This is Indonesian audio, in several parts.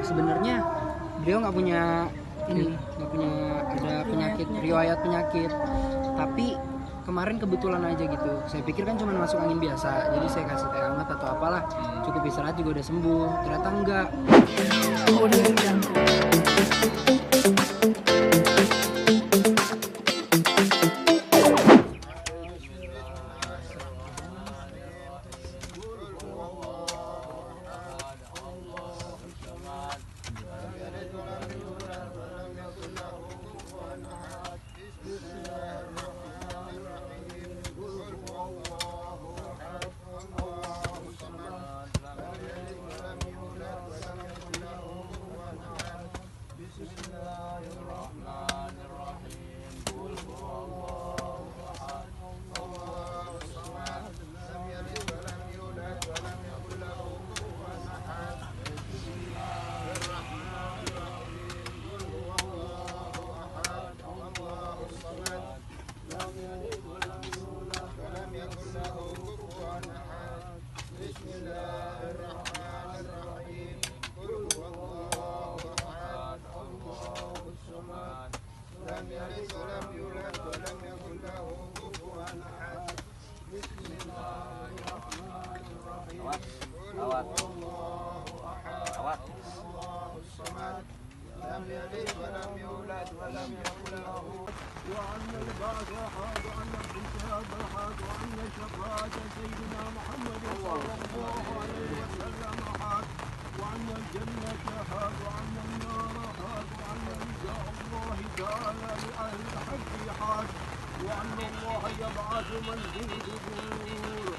sebenarnya beliau nggak punya nggak punya ada penyakit, riwayat penyakit, tapi kemarin kebetulan aja gitu. Saya pikir kan cuma masuk angin biasa, jadi saya kasih teh hangat atau apalah, cukup istirahat juga udah sembuh. Ternyata enggak. وعن البعث حاد عن الحساب حاد وعن شفاعة سيدنا محمد صلى الله عليه وسلم حاد وعن الجنة حاد وعن النار حاد وعن رضا الله تعالى لأهل الحق حاد وأن الله يبعث من في القبور.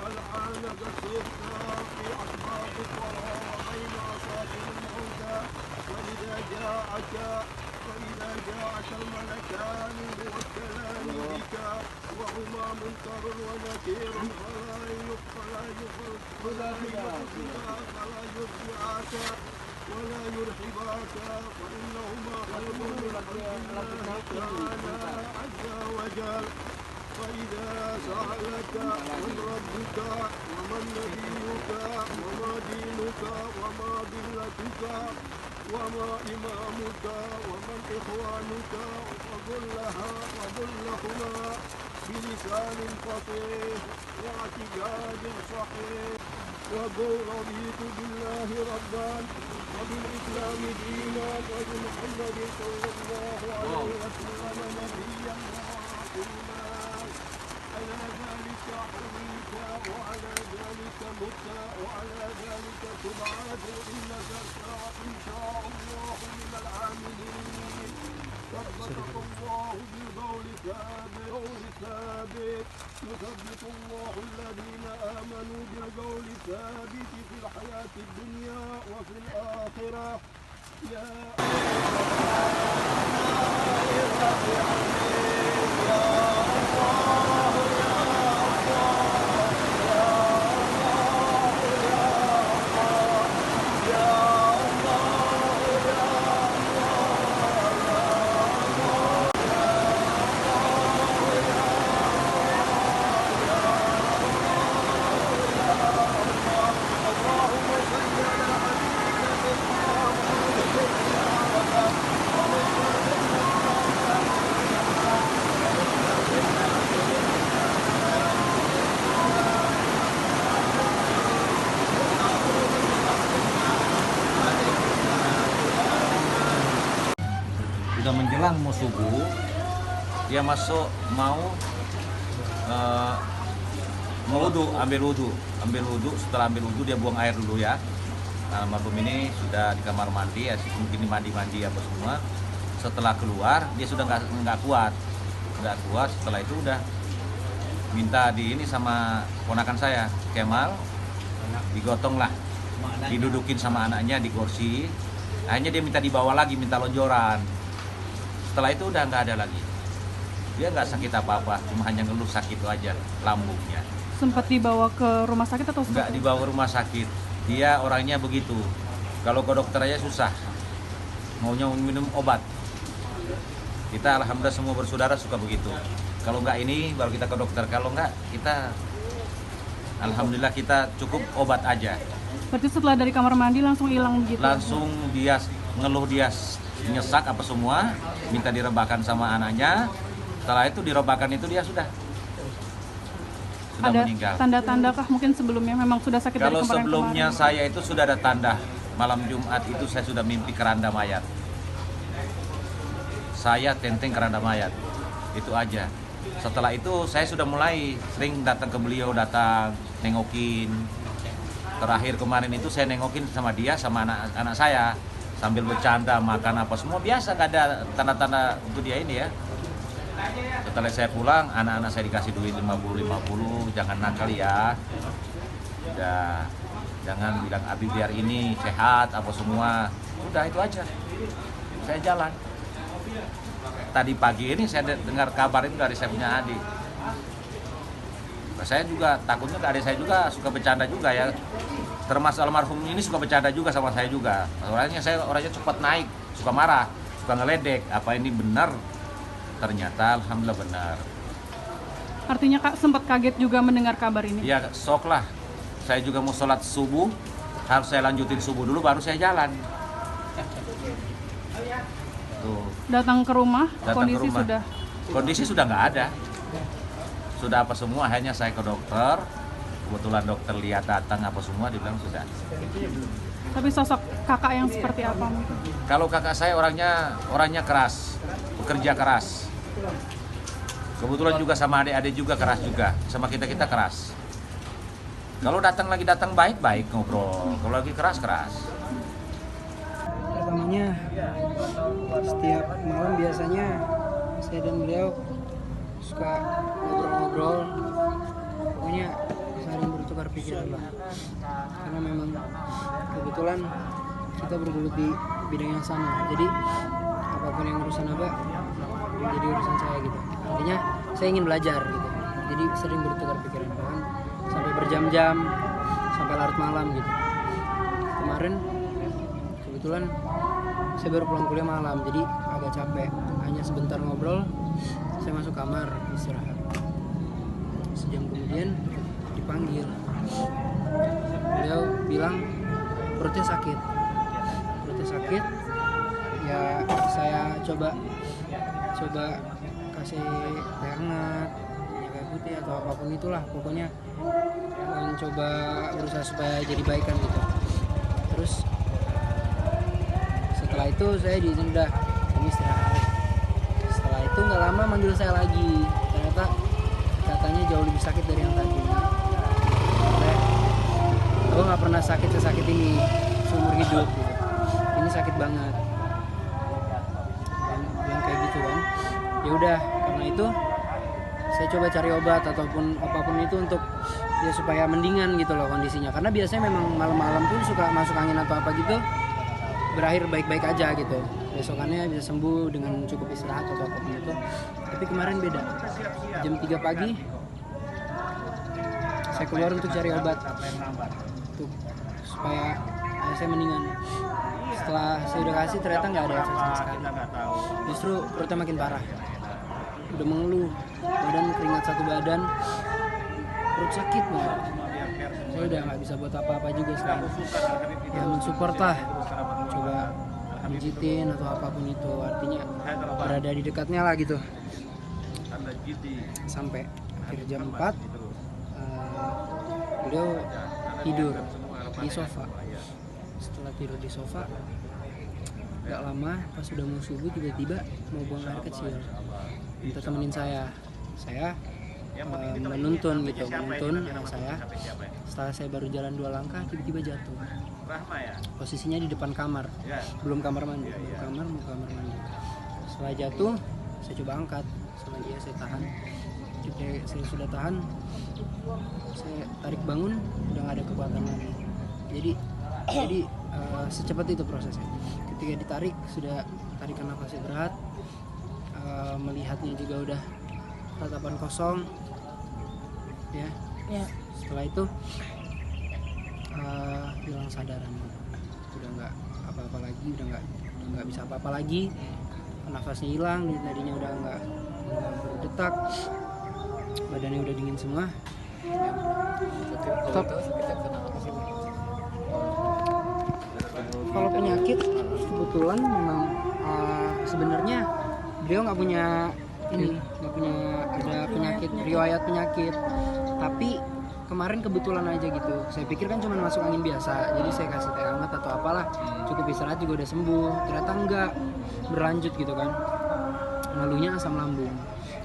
الآن قصرت في أسباب القرار بين أساطير الموتى فإذا جاءك الملكان موكلان بك وهما منكر ونكير فلا يرجعك ولا يرحباك فإنهما خلق من خلق الله تعالى عز وجل. فإذا سألك من ربك ومن نبيك وما دينك وما ملتك وما إمامك ومن إخوانك وقل لهما بلسان فصيح واعتقاد صحيح وقل رضيت بالله ربا وبالإسلام دينا وبمحمد صلى الله عليه وسلم نبيا ورسولا. على ذلك حويت وعلى ذلك مت وعلى ذلك تبعث إنك إن شاء الله من العاملين. ثبتك الله بالقول ثابت يثبت الله الذين آمنوا بالقول ثابت في الحياة الدنيا وفي الآخرة. يا Sudah menjelang mau subuh, dia masuk mau ambil wudhu. Setelah ambil wudhu dia buang air dulu ya. Almarhum ini sudah di kamar mandi, ya, mungkin mandi apa semua. Setelah keluar dia sudah nggak kuat. Setelah itu udah minta ini sama ponakan saya Kemal, digotong lah, didudukin sama anaknya di kursi. Akhirnya dia minta dibawa lagi, minta lonjoran. Setelah itu udah nggak ada lagi. Dia nggak sakit apa-apa, cuma hanya ngeluh sakit aja lambungnya. Sempat dibawa ke rumah sakit atau nggak dibawa ke rumah sakit? Dia orangnya begitu. Kalau ke dokter aja susah, maunya minum obat. Kita alhamdulillah semua bersaudara suka begitu. Kalau nggak ini baru kita ke dokter. Kalau nggak kita alhamdulillah kita cukup obat aja. Berarti setelah dari kamar mandi langsung hilang gitu? Langsung dia ngeluh, dia nyesak apa semua, minta direbahkan sama anaknya. Setelah itu direbahkan itu dia sudah Ada meninggal. tanda-tanda kah mungkin sebelumnya memang sudah sakit dari Kalau kemarin? sebelumnya saya itu sudah ada tanda. Malam Jumat itu saya sudah mimpi keranda mayat. Saya tenteng keranda mayat. Itu aja. Setelah itu saya sudah mulai sering datang ke beliau, datang nengokin. Terakhir kemarin itu saya nengokin sama dia, sama anak saya, sambil bercanda, makan apa semua biasa, nggak ada tanda-tanda untuk dia ini ya. Setelah saya pulang, anak-anak saya dikasih duit 50, jangan nakal ya. Udah, jangan bilang Abi biar ini sehat apa semua. Udah itu aja. Saya jalan. Tadi pagi ini saya dengar kabar itu dari saya punya adik. Nah, saya juga takutnya adik saya juga suka bercanda juga ya. Termasuk almarhum ini suka bercanda juga sama saya juga. Saya orangnya cepat naik, suka marah, suka ngeledek. Apa ini benar? Ternyata alhamdulillah benar. Artinya Kak sempat kaget juga mendengar kabar ini? Ya sok lah. Saya juga mau sholat subuh, harus saya lanjutin subuh dulu baru saya jalan. Tuh. Datang ke rumah, Datang kondisi ke rumah. sudah? Kondisi sudah nggak ada. Sudah apa semua, akhirnya saya ke dokter. Kebetulan dokter lihat datang apa semua, dibilang sudah. Tapi sosok kakak yang seperti apa mungkin? Kalau kakak saya orangnya keras, bekerja keras. Kebetulan juga sama adik-adik juga keras juga, sama kita keras. Kalau datang baik-baik ngobrol, kalau lagi keras. Pertamanya setiap malam biasanya saya dan beliau suka ngobrol-ngobrol, pokoknya saling bertukar pikiran lah. Karena memang kebetulan kita bergelut di bidang yang sama, jadi apapun yang urusan Abah menjadi urusan saya gitu. Artinya saya ingin belajar gitu, jadi sering bertukar pikiran, bahkan sampai berjam-jam, sampai larut malam gitu. Kemarin kebetulan saya baru pulang kuliah malam, jadi agak capek, hanya sebentar ngobrol, saya masuk kamar istirahat. Sejam kemudian dipanggil, beliau bilang perutnya sakit, ya saya coba kasih teh hangat, minyak kayu putih atau apapun itulah, pokoknya mencoba berusaha supaya jadi baikan gitu. Terus setelah itu saya diizin udah ini istirahat. Setelah itu nggak lama manggil saya lagi, ternyata katanya jauh lebih sakit dari yang tadi. Gue nggak pernah sakit sesakit ini seumur hidup gitu. Ini sakit banget. Bilang kayak gitu kan. Ya udah, karena itu saya coba cari obat ataupun apapun itu untuk ya supaya mendingan gitu loh kondisinya. Karena biasanya memang malam-malam tuh suka masuk angin atau apa gitu, berakhir baik-baik aja gitu. Besokannya bisa sembuh dengan cukup istirahat atau apapun itu. Tapi kemarin beda. Jam 3 pagi saya keluar untuk cari obat tuh, supaya saya mendingan. Setelah saya udah kasih ternyata nggak ada efek sama sekali. Justru perutnya makin parah. Udah mengeluh, badan keringat satu badan, perut sakit banget. Saya udah nggak bisa buat apa-apa juga selain ya mensupport lah, coba pijitin atau apapun itu, artinya berada di dekatnya lah gitu. Sampai akhir jam 4 beliau tidur di sofa. Setelah tidur di sofa gak lama, pas udah mau subuh tiba-tiba mau buang air kecil, minta temenin saya menuntun anak saya. Setelah saya baru jalan 2 langkah tiba-tiba jatuh. Posisinya di depan kamar, belum kamar mandi, mau kamar mandi. Setelah jatuh saya coba angkat sama dia, saya tahan. Ketika saya sudah tahan, saya tarik bangun, udah gak ada kekuatan lagi. Jadi secepat itu prosesnya. Ketika ditarik, sudah tarikan nafasnya berat, melihatnya juga udah tatapan kosong, ya. Setelah itu hilang sadaran, udah nggak apa-apa lagi, udah nggak bisa apa-apa lagi. Nafasnya hilang, nadinya udah nggak berdetak, badannya udah dingin semua. Stop. Kalau penyakit kebetulan memang sebenarnya beliau nggak punya nggak punya ada penyakit riwayat penyakit, tapi kemarin kebetulan aja gitu. Saya pikir kan cuma masuk angin biasa, jadi saya kasih teh hangat atau apalah, cukup istirahat juga udah sembuh. Ternyata enggak, berlanjut gitu kan. Lalunya asam lambung,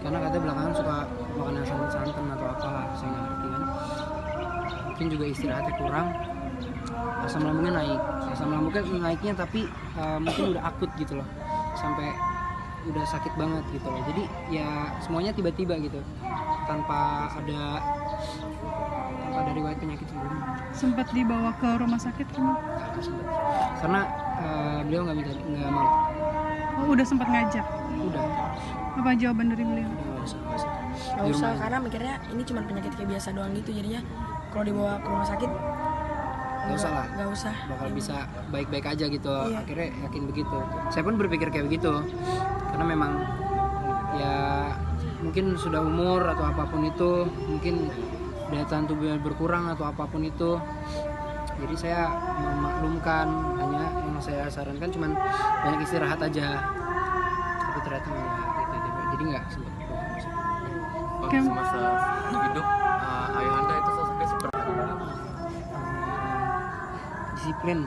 karena katanya belakangan suka makan asam santan atau apalah, saya nggak ngerti kan. Mungkin juga istirahatnya kurang, asam lambungnya naik. Asam lambungnya naiknya tapi mungkin udah akut gitu loh, sampai udah sakit banget gitu loh. Jadi ya semuanya tiba-tiba gitu, tanpa ada riwayat penyakit sebelumnya. Sempat dibawa ke rumah sakit kan? Nggak sempet. Karena beliau nggak mau. Oh, udah sempat ngajak. Udah Apa jawaban dari beliau? nggak usah. Nggak Di usah, rumah karena mikirnya ini cuma penyakit kayak biasa doang gitu, jadinya kalau dibawa ke rumah sakit nggak usah lah, nggak usah. bakal bisa baik-baik aja gitu. Iya. Akhirnya yakin begitu. Saya pun berpikir kayak begitu, karena memang ya mungkin sudah umur atau apapun itu, mungkin daya tahan tubuhnya berkurang atau apapun itu. Jadi saya memaklumkan, hanya yang saya sarankan cuman banyak istirahat aja. Tapi ternyata enggak gitu. Jadi nggak sempat. Oke. Semasa hidup ayah anda itu sosoknya seperti apa? Disiplin,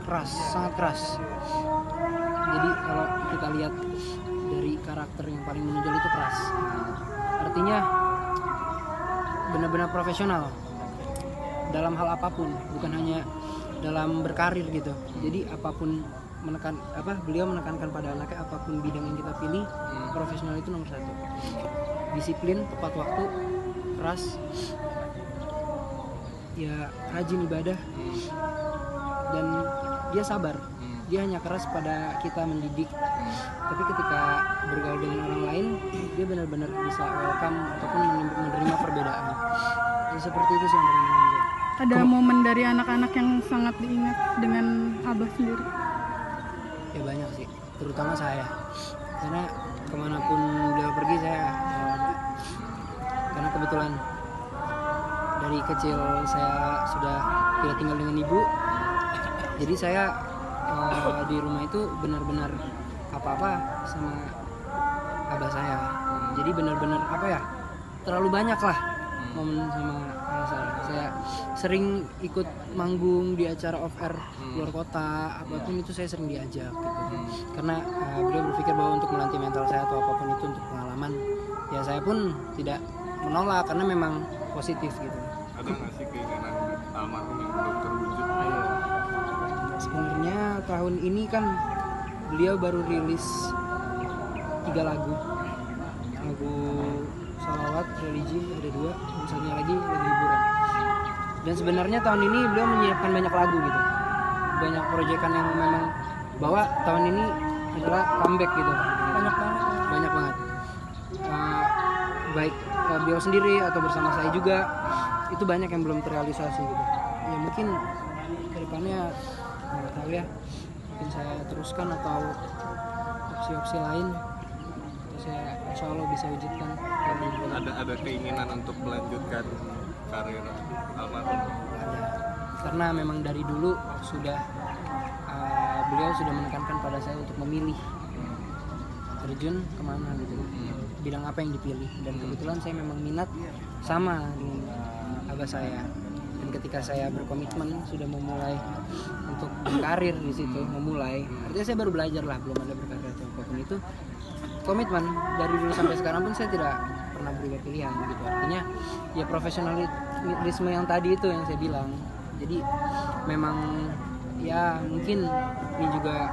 keras, sangat keras. Jadi kalau kita lihat dari karakter yang paling menonjol itu keras. Artinya benar-benar profesional dalam hal apapun, bukan hanya dalam berkarir gitu. Jadi apapun beliau menekankan pada anaknya, apapun bidang yang kita pilih, profesional itu nomor satu. Disiplin, tepat waktu, keras, ya rajin ibadah, dan dia sabar. Dia hanya keras pada kita mendidik, tapi ketika bergaul dengan orang lain, dia benar-benar bisa welcome ataupun menerima perbedaan. Ya, seperti itu sih yang paling menonjol. Ada momen dari anak-anak yang sangat diingat dengan Abah sendiri? Ya banyak sih, terutama saya, karena kemanapun beliau pergi saya selalu ada. Karena kebetulan dari kecil saya sudah tidak tinggal dengan ibu, jadi saya di rumah itu benar-benar apa-apa sama abah saya. Jadi benar-benar terlalu banyak lah momen sama ayah saya. Saya sering ikut manggung di acara off air luar kota, apapun itu saya sering diajak gitu. Karena beliau berpikir bahwa untuk melatih mental saya atau apapun itu untuk pengalaman, ya saya pun tidak menolak karena memang positif gitu. Ada nggak sih keinginan almarhum yang belum terwujud? Sebenarnya tahun ini kan beliau baru rilis 3 lagu salawat religi, ada 2, dan satunya lagi lagu hiburan. Dan sebenarnya tahun ini beliau menyiapkan banyak lagu gitu, banyak proyekan yang memang bahwa tahun ini adalah comeback gitu, banyak banget. Baik beliau sendiri atau bersama saya juga, itu banyak yang belum terrealisasi gitu. Ya mungkin kedepannya nggak tahu ya, mungkin saya teruskan atau opsi-opsi lain, atau saya insya Allah bisa wujudkan. Ada keinginan untuk melanjutkan karir almarhum? Ada, karena memang dari dulu sudah beliau sudah menekankan pada saya untuk memilih terjun kemana gitu, bidang apa yang dipilih, dan kebetulan saya memang minat sama dengan abah saya. Dan ketika saya berkomitmen sudah memulai untuk berkarir di situ, artinya saya baru belajar lah, belum ada berkarir atau apapun itu. Komitmen dari dulu sampai sekarang pun saya tidak pernah berubah pilihan gitu. Artinya ya profesionalisme yang tadi itu yang saya bilang. Jadi memang ya mungkin ini juga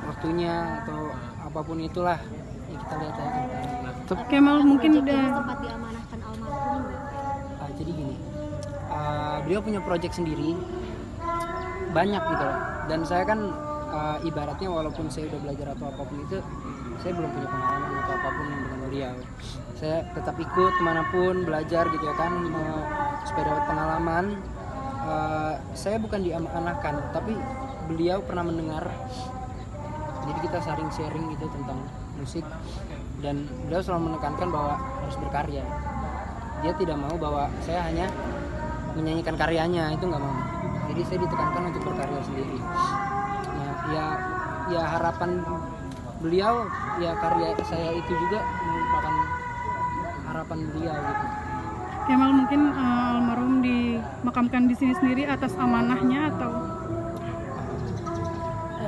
waktunya atau apapun itulah, ya kita lihat aja. Kemal mungkin Proyek udah yang sempat diamanahkan almarhum nggak? Jadi gini, beliau punya proyek sendiri banyak gitu loh. Dan saya kan ibaratnya walaupun saya udah belajar atau apapun itu, saya belum punya pengalaman atau apapun yang dengan beliau. Saya tetap ikut kemanapun belajar gitu ya kan, supaya dapat pengalaman. Saya bukan diamanahkan, tapi beliau pernah mendengar, jadi kita saling sharing gitu tentang musik, dan beliau selalu menekankan bahwa harus berkarya. Dia tidak mau bahwa saya hanya menyanyikan karyanya, itu nggak mau. Jadi saya ditekankan untuk berkarya sendiri. ya harapan beliau, ya karya saya itu juga merupakan harapan beliau gitu. Kemal mungkin almarhum dimakamkan di sini sendiri atas amanahnya atau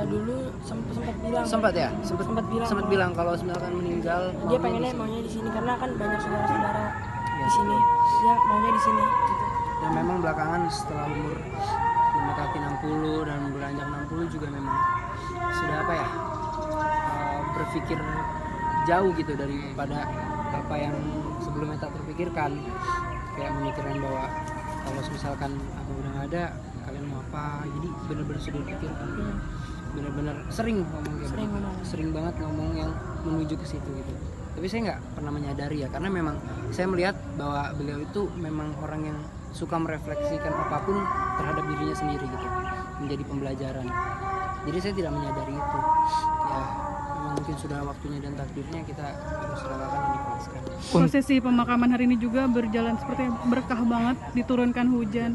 Dulu sempat bilang. Sempat ya, bilang. sempat bilang kalau misalkan meninggal Dia pengennya maunya di sini karena kan banyak saudara-saudara di sini. Dia maunya di sini. Gitu. dan memang belakangan setelah umur mendekati 60 dan beranjak 60 juga memang sudah apa ya, berpikir jauh gitu daripada apa yang sebelumnya tak terpikirkan, kayak memikirkan bahwa kalau misalkan aku udah nggak ada kalian mau apa, jadi benar-benar sudah dipikirkan, benar-benar sering ngomong kayak Sering begitu. ngomong. Sering banget ngomong yang menuju ke situ gitu. Tapi saya nggak pernah menyadari ya, karena memang saya melihat bahwa beliau itu memang orang yang suka merefleksikan apapun terhadap dirinya sendiri gitu, menjadi pembelajaran. Jadi saya tidak menyadari itu. Ya memang mungkin sudah waktunya dan takdirnya, kita harus relakan dan ikhlaskan. prosesi pemakaman hari ini juga berjalan seperti berkah banget, diturunkan hujan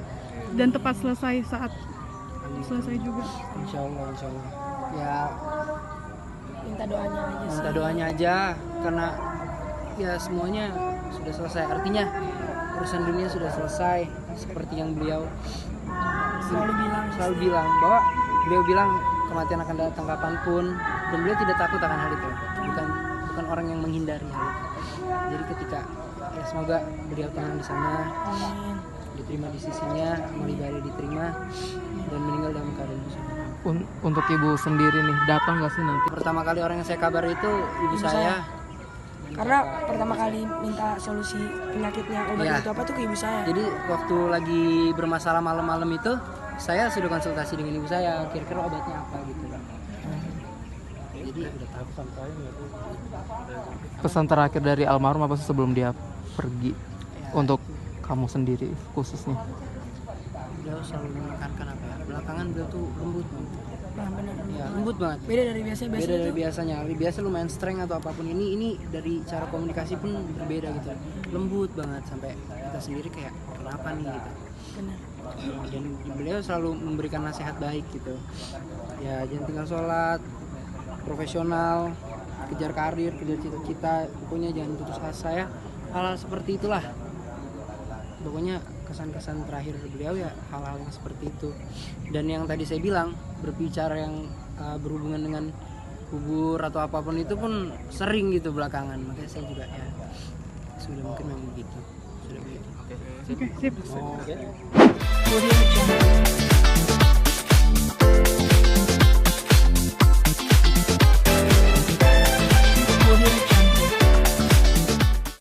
dan tepat selesai saat selesai juga. Insya Allah ya, Minta doanya aja sih. minta doanya aja, karena ya semuanya sudah selesai, artinya urusan dunia sudah selesai, seperti yang beliau selalu bilang bahwa beliau bilang kematian akan datang kapanpun, dan beliau tidak takut akan hal itu, bukan orang yang menghindari hal itu. Jadi ketika ya semoga beliau tenang di sana, Amin. diterima di sisinya, amal ibadah diterima, dan meninggal dalam keadaan bersyukur. Untuk ibu sendiri nih, datang nggak sih nanti? Pertama kali orang yang saya kabar itu ibu saya. Karena pertama kali minta solusi penyakitnya, obat Iya. itu apa tuh ke ibu saya. Jadi waktu lagi bermasalah malam-malam itu, saya sudah konsultasi dengan ibu saya, kira-kira obatnya apa gitu. Jadi udah tahu. Pesan terakhir dari almarhum apa sih sebelum dia pergi? Ya, Untuk kamu sendiri khususnya. beliau selalu menekankan apa ya? Belakangan beliau tuh lembut banget. Nah, benar. Ya, lembut banget. Beda dari biasanya. Beda Biasanya dari tuh biasanya. Biasa lumayan strength atau apapun, ini dari cara komunikasi pun berbeda gitu. Lembut banget sampai kita sendiri kayak kenapa nih gitu. benar. Dan beliau selalu memberikan nasihat baik gitu. Ya jangan tinggal sholat, profesional, kejar karir, kejar cita-cita, pokoknya jangan putus asa ya. Hal-hal seperti itulah. Pokoknya kesan-kesan terakhir beliau ya hal-hal yang seperti itu. Dan yang tadi saya bilang, berbicara yang berhubungan dengan kubur atau apapun itu pun sering gitu belakangan. Makanya saya juga ya sudah mungkin memang begitu. Sudah begitu. Oke, sip. Oke. Audio Jungle.